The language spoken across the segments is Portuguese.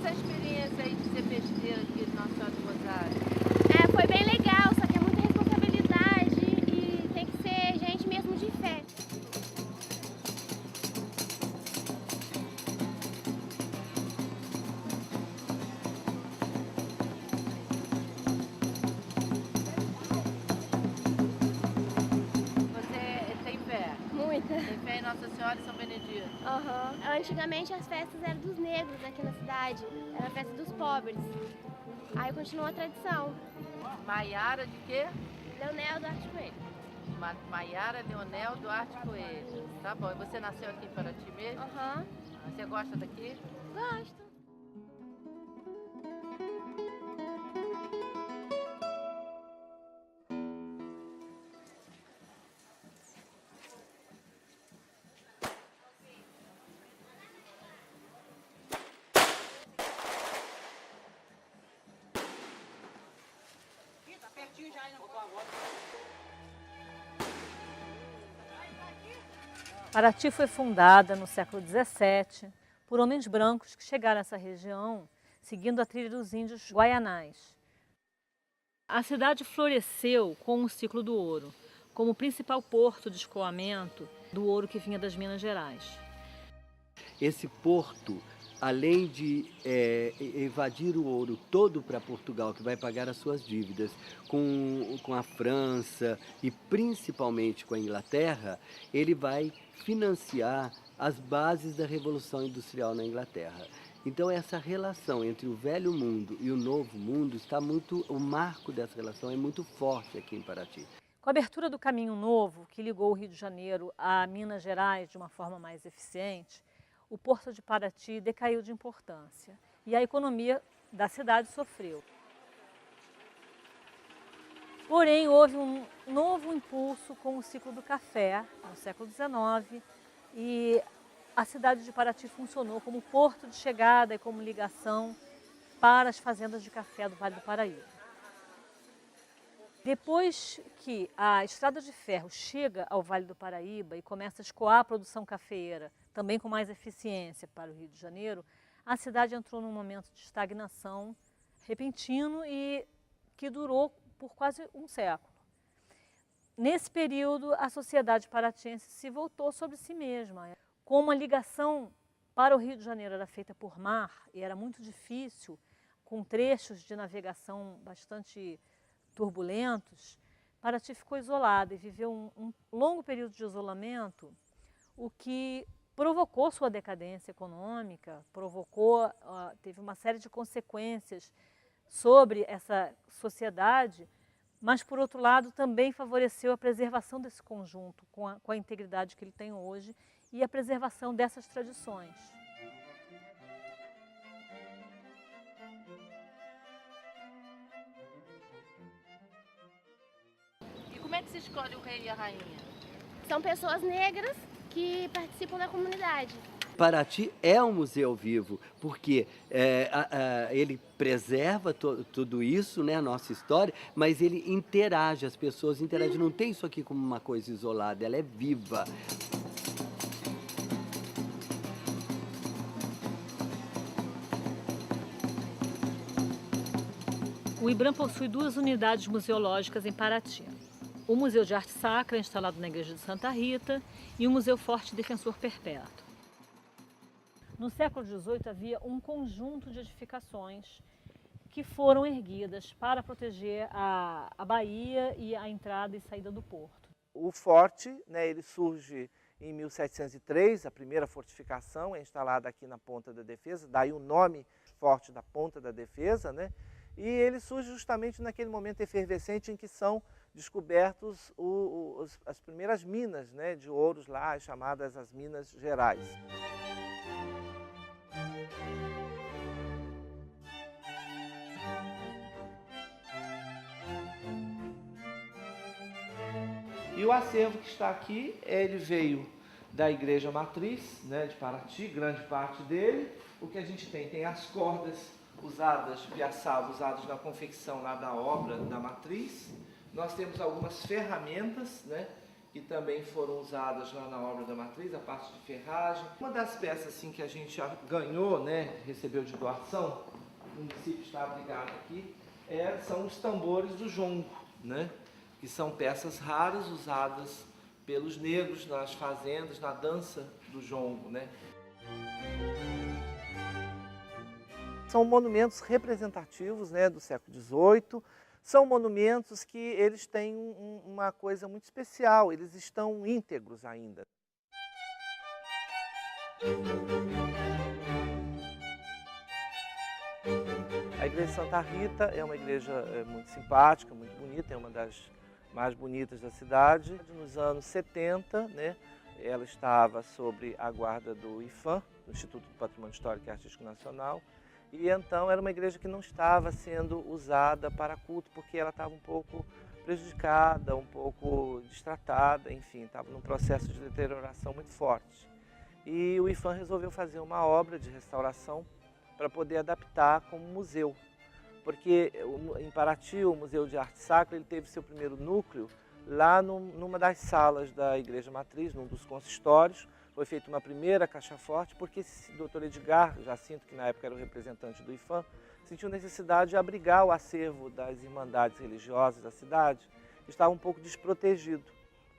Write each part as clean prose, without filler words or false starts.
essa experiência aí de ser peixeira aqui no Nossa Senhora do Rosário? Foi bem legal, só que é muita responsabilidade e tem que ser gente mesmo de fé. Você tem fé? Muita. Tem fé em Nossa Senhora e São Benedito? Aham. Antigamente as festas eram dos negros aqui na cidade, era a festa dos pobres. Aí continua a tradição. Maiara de quê? Leonel Duarte Coelho. Maiara Leonel Duarte Coelho. Tá bom, e você nasceu aqui em Paraty mesmo? Aham. Você gosta daqui? Gosto. Paraty foi fundada no século XVII por homens brancos que chegaram a essa região seguindo a trilha dos índios guaianais. A cidade floresceu com o ciclo do ouro, como principal porto de escoamento do ouro que vinha das Minas Gerais. Esse porto, além de evadir o ouro todo para Portugal, que vai pagar as suas dívidas com a França e principalmente com a Inglaterra, ele vai financiar as bases da Revolução Industrial na Inglaterra. Então essa relação entre o velho mundo e o novo mundo o marco dessa relação é muito forte aqui em Paraty. Com a abertura do Caminho Novo, que ligou o Rio de Janeiro a Minas Gerais de uma forma mais eficiente, o Porto de Paraty decaiu de importância e a economia da cidade sofreu. Porém, houve um novo impulso com o ciclo do café, no século XIX, e a cidade de Paraty funcionou como porto de chegada e como ligação para as fazendas de café do Vale do Paraíba. Depois que a estrada de ferro chega ao Vale do Paraíba e começa a escoar a produção cafeeira, também com mais eficiência para o Rio de Janeiro, a cidade entrou num momento de estagnação repentino e que durou por quase um século. Nesse período, a sociedade paratiense se voltou sobre si mesma. Como a ligação para o Rio de Janeiro era feita por mar e era muito difícil, com trechos de navegação bastante turbulentos, Paraty ficou isolada e viveu um longo período de isolamento, o que provocou sua decadência econômica, teve uma série de consequências sobre essa sociedade, mas, por outro lado, também favoreceu a preservação desse conjunto com a integridade que ele tem hoje e a preservação dessas tradições. E como é que se escolhe o rei e a rainha? São pessoas negras que participam da comunidade. Paraty é um museu vivo, porque ele preserva tudo isso, né, a nossa história, mas ele interage, as pessoas interagem, não tem isso aqui como uma coisa isolada, ela é viva. O IBRAM possui duas unidades museológicas em Paraty. O Museu de Arte Sacra, instalado na Igreja de Santa Rita, e o Museu Forte Defensor Perpétuo. No século XVIII havia um conjunto de edificações que foram erguidas para proteger a baía e a entrada e saída do porto. O forte, né, ele surge em 1703, a primeira fortificação é instalada aqui na Ponta da Defesa, daí o nome Forte da Ponta da Defesa, né? E ele surge justamente naquele momento efervescente em que são descobertos as primeiras minas, né, de ouros lá, chamadas as Minas Gerais. E o acervo que está aqui, ele veio da Igreja Matriz, né, de Paraty, grande parte dele. O que a gente tem as cordas usadas, piaçava, usadas na confecção lá da obra da Matriz. Nós temos algumas ferramentas, né, que também foram usadas lá na obra da matriz, a parte de ferragem. Uma das peças assim, que a gente já ganhou, né, recebeu de doação, o município está abrigado aqui, são os tambores do jongo, né, que são peças raras usadas pelos negros nas fazendas, na dança do jongo, né. São monumentos representativos, né, do século XVIII. São monumentos que eles têm uma coisa muito especial, eles estão íntegros ainda. A igreja de Santa Rita é uma igreja muito simpática, muito bonita, é uma das mais bonitas da cidade. Nos anos 70, né, ela estava sob a guarda do IPHAN, do Instituto do Patrimônio Histórico e Artístico Nacional, e então era uma igreja que não estava sendo usada para culto, porque ela estava um pouco prejudicada, um pouco destratada, enfim, estava num processo de deterioração muito forte. E o IPHAN resolveu fazer uma obra de restauração para poder adaptar como museu, porque em Paraty, o Museu de Arte Sacra, ele teve seu primeiro núcleo lá numa das salas da Igreja Matriz, num dos consistórios. Foi feita uma primeira caixa forte, porque o Dr. Edgar Jacinto, que na época era o representante do IPHAN, sentiu necessidade de abrigar o acervo das irmandades religiosas da cidade, que estava um pouco desprotegido.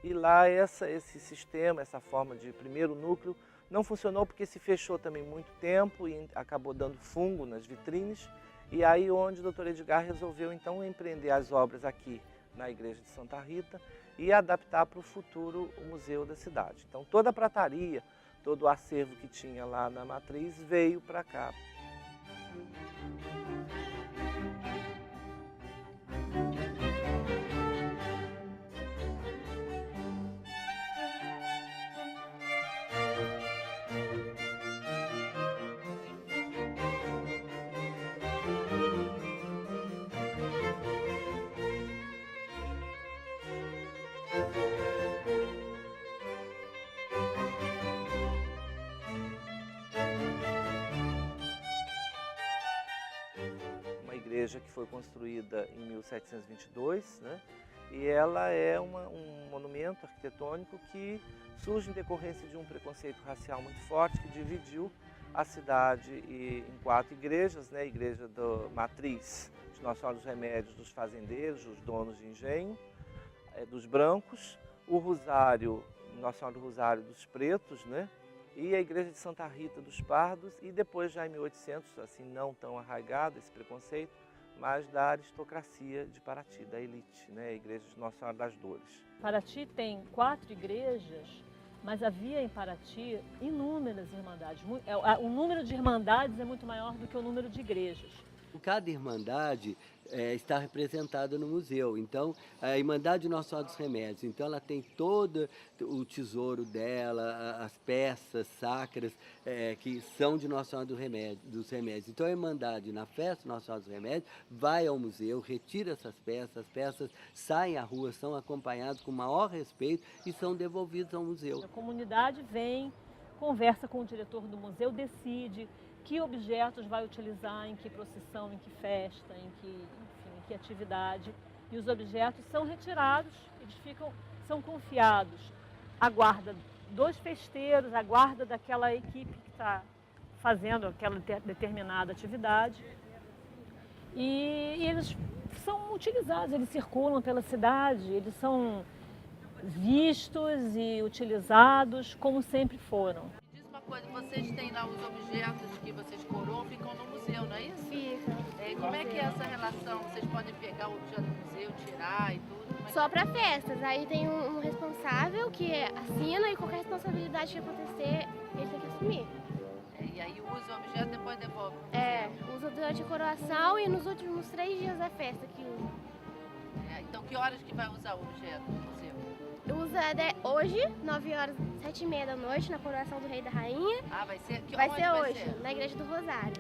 E lá esse sistema, essa forma de primeiro núcleo, não funcionou porque se fechou também muito tempo e acabou dando fungo nas vitrines. E aí onde o Dr. Edgar resolveu então empreender as obras aqui na igreja de Santa Rita e adaptar para o futuro o museu da cidade. Então toda a prataria, todo o acervo que tinha lá na matriz veio para cá. Igreja que foi construída em 1722, né? E ela é um monumento arquitetônico que surge em decorrência de um preconceito racial muito forte que dividiu a cidade em 4 igrejas, né? A igreja da matriz de Nossa Senhora dos Remédios dos fazendeiros, dos donos de engenho, dos brancos, o Rosário, Nossa Senhora do Rosário dos pretos, né? E a igreja de Santa Rita dos pardos, e depois já em 1800, assim não tão arraigado esse preconceito, mas da aristocracia de Paraty, da elite, né? A igreja de Nossa Senhora das Dores. Paraty tem 4 igrejas, mas havia em Paraty inúmeras irmandades. O número de irmandades é muito maior do que o número de igrejas. Cada irmandade está representada no museu. Então, a Irmandade Nossa Senhora dos Remédios, então ela tem todo o tesouro dela, as peças sacras que são de Nossa Senhora dos Remédios. Então, a Irmandade, na festa Nossa Senhora dos Remédios, vai ao museu, retira essas peças, as peças saem à rua, são acompanhadas com o maior respeito e são devolvidas ao museu. A comunidade vem, conversa com o diretor do museu, decide que objetos vai utilizar, em que procissão, em que festa, em que atividade. E os objetos são retirados, eles são confiados à guarda dos festeiros, à guarda daquela equipe que está fazendo aquela determinada atividade. E eles são utilizados, eles circulam pela cidade, eles são vistos e utilizados como sempre foram. Vocês têm lá os objetos que vocês coroam, ficam no museu, não é isso? Fica. E como é que é essa relação? Vocês podem pegar o objeto do museu, tirar e tudo? Só para festas. Aí tem um responsável que assina e qualquer responsabilidade que acontecer, ele tem que assumir. E aí usa o objeto e depois devolve pro museu? Usa durante a coroação e nos últimos 3 dias da festa que usa. Então que horas que vai usar o objeto no museu? Usa hoje, 9 horas, 7h30 da noite, na coroação do Rei e da Rainha. Ah, vai ser? Vai ser hoje, na Igreja do Rosário.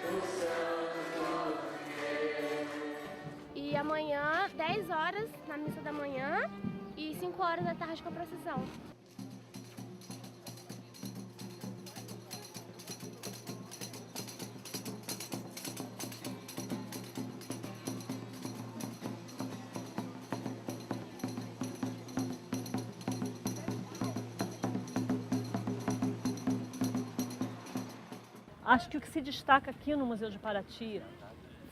O céu manhã, 10 horas na missa da manhã e 5 horas da tarde com a procissão. Acho que o que se destaca aqui no Museu de Paraty,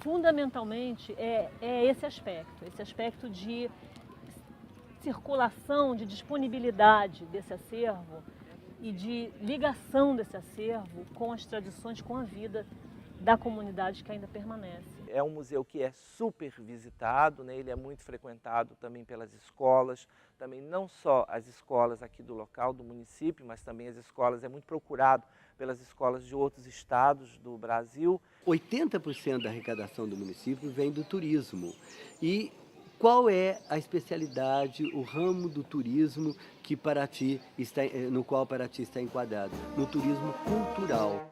fundamentalmente, é esse aspecto de circulação, de disponibilidade desse acervo e de ligação desse acervo com as tradições, com a vida da comunidade que ainda permanece. É um museu que é super visitado, né? Ele é muito frequentado também pelas escolas, também não só as escolas aqui do local, do município, mas também as escolas, é muito procurado pelas escolas de outros estados do Brasil. 80% da arrecadação do município vem do turismo. E qual é a especialidade, o ramo do turismo que Paraty está, no qual Paraty está enquadrado? No turismo cultural.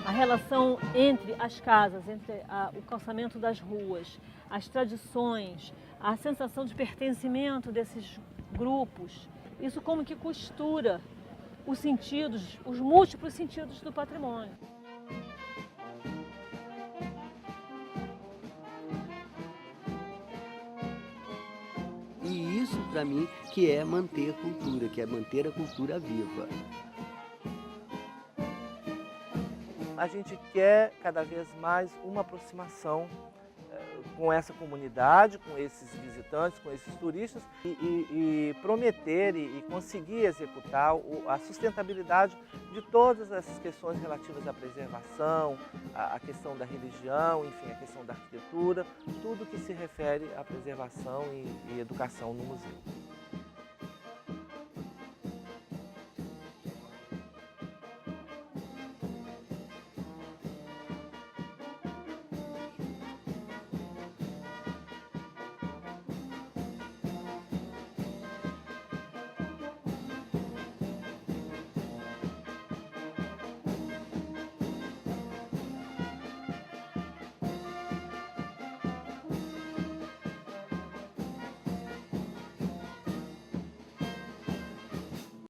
A relação entre as casas, entre o calçamento das ruas, as tradições, a sensação de pertencimento desses grupos, isso como que costura os sentidos, os múltiplos sentidos do patrimônio. E isso, para mim, que é manter a cultura, que é manter a cultura viva. A gente quer cada vez mais uma aproximação com essa comunidade, com esses visitantes, com esses turistas e prometer e conseguir executar a sustentabilidade de todas essas questões relativas à preservação, a questão da religião, enfim, a questão da arquitetura, tudo que se refere à preservação e educação no museu.